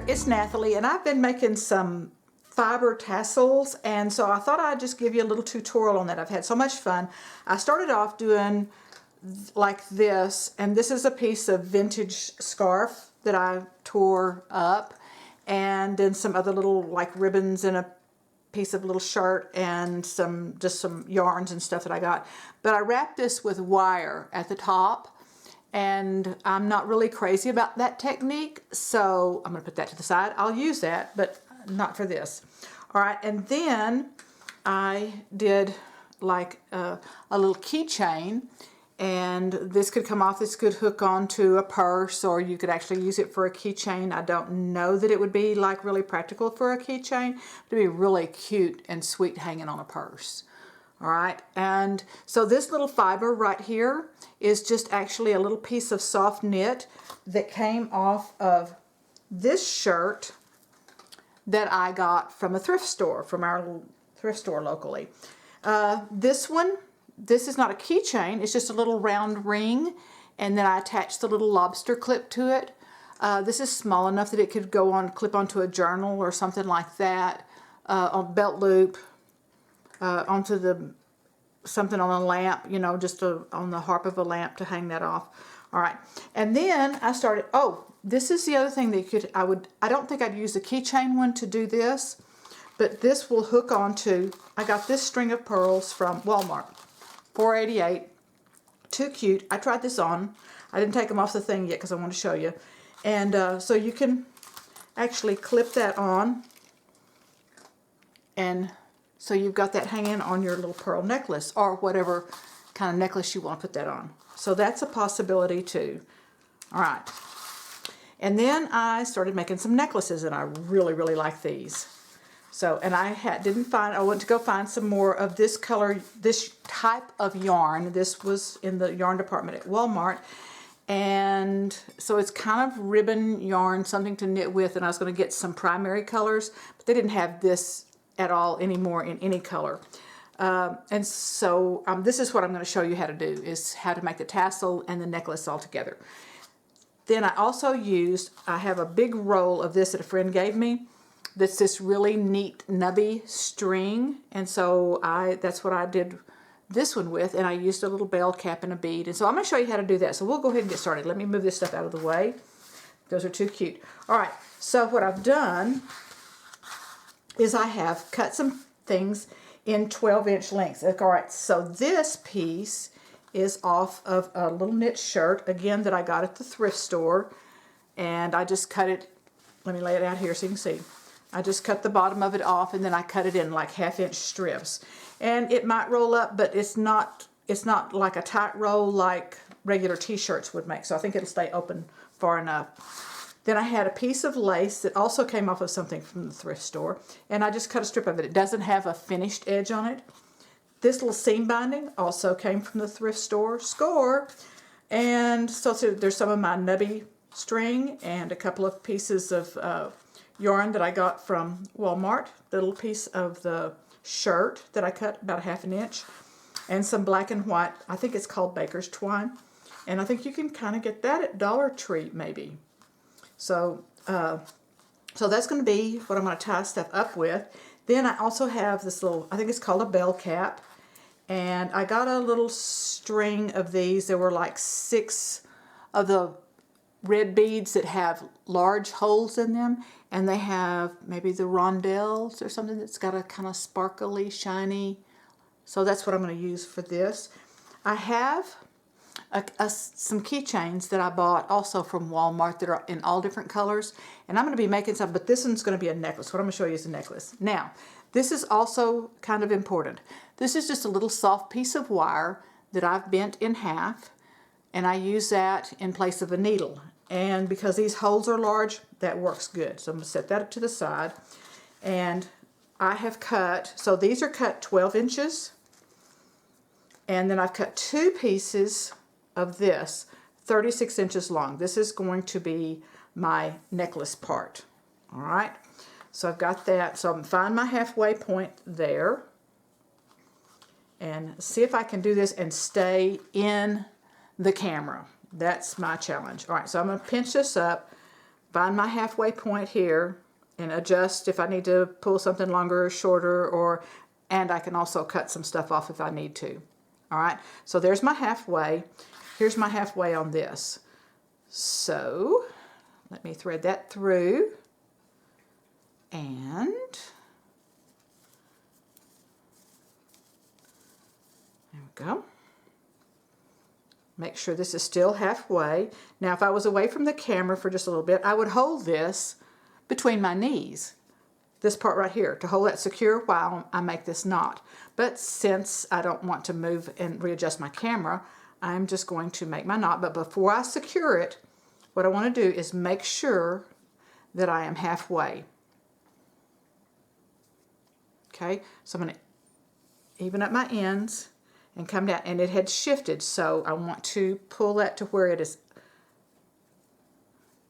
there, it's Nathalie, and I've been making some fiber tassels, and so I thought I'd just give you a little tutorial on that. I've had so much fun. I started off doing like this, and this is a piece of vintage scarf that I tore up, and then some other little like ribbons and a piece of little shirt and just some yarns and stuff that I got. But I wrapped this with wire at the top, and I'm not really crazy about that technique, so I'm going to put that to the side. I'll use that, but not for this. All right, and then I did like a little keychain, and this could come off, this could hook onto a purse, or you could actually use it for a keychain. I don't know that it would be like really practical for a keychain, but it'd be really cute and sweet hanging on a purse. All right, and so this little fiber right here is just actually a little piece of soft knit that came off of this shirt that I got from a thrift store, from our little thrift store locally. This is not a keychain, it's just a little round ring, and then I attached the little lobster clip to it. This is small enough that it could go on, clip onto a journal or something like that, on belt loop, onto something on a lamp, you know, just on the harp of a lamp to hang that off. All right, and then I started, this is the other thing that I don't think I'd use the keychain one to do this, but this will hook onto, I got this string of pearls from Walmart, $4.88, too cute. I tried this on. I didn't take them off the thing yet because I want to show you. And so you can actually clip that on, and so you've got that hanging on your little pearl necklace, or whatever kind of necklace you want to put that on. So that's a possibility too. All right. And then I started making some necklaces, and I really, really like these. So, and I went to go find some more of this color, this type of yarn. This was in the yarn department at Walmart. And so it's kind of ribbon yarn, something to knit with, and I was going to get some primary colors, but they didn't have this at all anymore in any color. And so this is what I'm going to show you how to do, is how to make the tassel and the necklace all together. Then I also I have a big roll of this that a friend gave me. That's this really neat nubby string, and so that's what I did this one with, and I used a little bell cap and a bead, and so I'm going to show you how to do that. So we'll go ahead and get started. Let me move this stuff out of the way. Those are too cute. All right, so what I've done is I have cut some things in 12-inch lengths. All right, so this piece is off of a little knit shirt, again, that I got at the thrift store, and I just cut it. Let me lay it out here so you can see. I just cut the bottom of it off, and then I cut it in like 1/2-inch strips. And it might roll up, but it's not like a tight roll like regular t-shirts would make, so I think it'll stay open far enough. Then I had a piece of lace that also came off of something from the thrift store, and I just cut a strip of it. It doesn't have a finished edge on it. This little seam binding also came from the thrift store. Score! And so there's some of my nubby string and a couple of pieces of yarn that I got from Walmart. The little piece of the shirt that I cut about 1/2 inch, and some black and white, I think it's called baker's twine, and I think you can kind of get that at Dollar Tree maybe. So so that's going to be what I'm going to tie stuff up with. Then I also have this little, I think it's called a bell cap, and I got a little string of these. There were like 6 of the red beads that have large holes in them, and they have maybe the rondelles or something that's got a kind of sparkly, shiny. So that's what I'm going to use for this. I have some keychains that I bought also from Walmart that are in all different colors, and I'm going to be making some, but this one's going to be a necklace. What I'm going to show you is a necklace. Now, this is also kind of important. This is just a little soft piece of wire that I've bent in half, and I use that in place of a needle. And because these holes are large, that works good. So I'm going to set that up to the side. And I have cut, so these are cut 12 inches. And then I've cut 2 pieces of this, 36 inches long. This is going to be my necklace part. All right. So I've got that. So I'm going to find my halfway point there. And see if I can do this and stay in the camera. That's my challenge. All right, so I'm going to pinch this up, find my halfway point here and adjust if I need to pull something longer or shorter, and I can also cut some stuff off if I need to. All right, so there's my halfway. Here's my halfway on this. So let me thread that through, and there we go. Make sure this is still halfway. Now, if I was away from the camera for just a little bit, I would hold this between my knees, this part right here, to hold that secure while I make this knot. But since I don't want to move and readjust my camera, I'm just going to make my knot. But before I secure it, what I want to do is make sure that I am halfway. Okay, so I'm going to even up my ends and come down, and it had shifted, so I want to pull that to where it is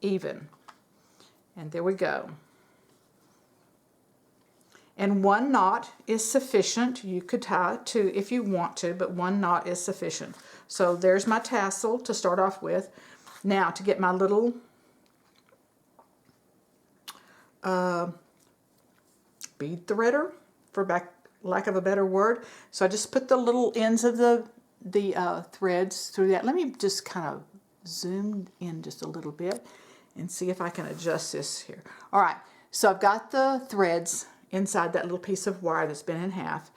even. And there we go. And one knot is sufficient. You could tie two if you want to, but one knot is sufficient. So there's my tassel to start off with. Now to get my little bead threader, for lack of a better word. So I just put the little ends of the threads through that. Let me just kind of zoom in just a little bit and see if I can adjust this here. All right, so I've got the threads inside that little piece of wire that's been in half.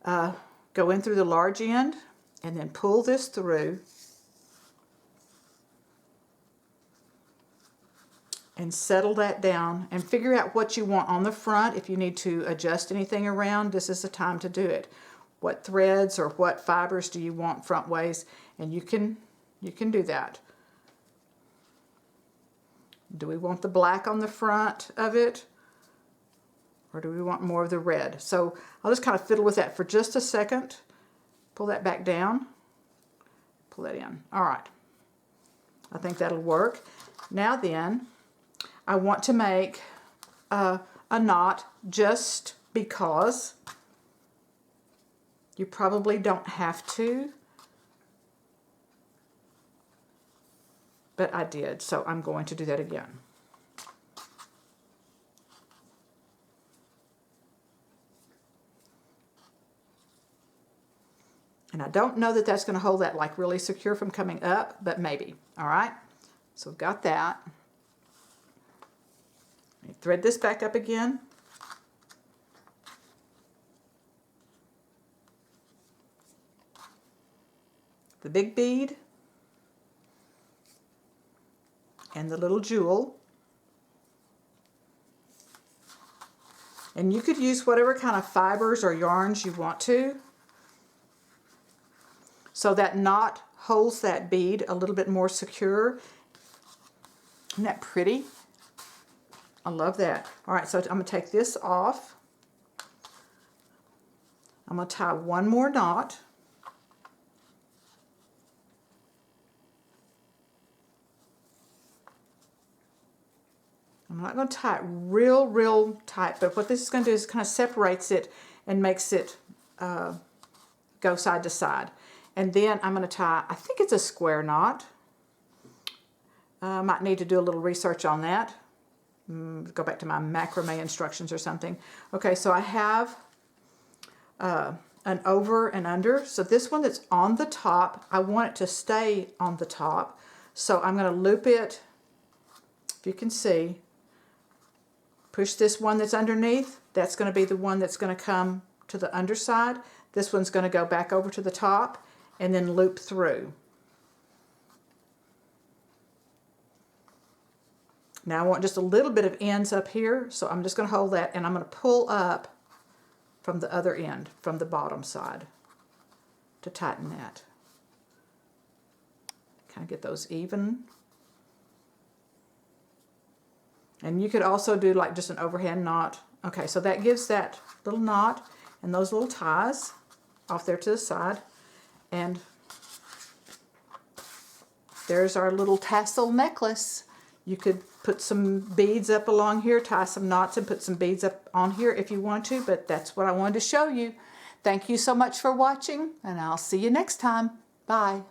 Go in through the large end and then pull this through and settle that down and figure out what you want on the front. If you need to adjust anything around, this is the time to do it. What threads or what fibers do you want front ways? And you can do that. Do we want the black on the front of it, or do we want more of the red? So I'll just kind of fiddle with that for just a second. Pull that back down, pull that in. All right, I think that'll work. Now then, I want to make a knot just because. You probably don't have to, but I did, so I'm going to do that again. And I don't know that that's going to hold that like really secure from coming up, but maybe. All right, so we've got that. Thread this back up again. The big bead and the little jewel. And you could use whatever kind of fibers or yarns you want to, so that knot holds that bead a little bit more secure. Isn't that pretty? I love that. All right, so I'm going to take this off. I'm going to tie one more knot. I'm not going to tie it real tight, but what this is going to do is kind of separates it and makes it go side to side. And then I'm going to tie, I think it's a square knot. I might need to do a little research on that. Go back to my macrame instructions or something. Okay, so I have an over and under. So this one that's on the top, I want it to stay on the top. So I'm going to loop it, if you can see, push this one that's underneath. That's going to be the one that's going to come to the underside. This one's going to go back over to the top and then loop through. Now I want just a little bit of ends up here, so I'm just going to hold that and I'm going to pull up from the other end, from the bottom side, to tighten that. Kind of get those even. And you could also do like just an overhand knot. Okay, so that gives that little knot and those little ties off there to the side. And there's our little tassel necklace. You could put some beads up along here, tie some knots and put some beads up on here if you want to, but that's what I wanted to show you. Thank you so much for watching, and I'll see you next time. Bye.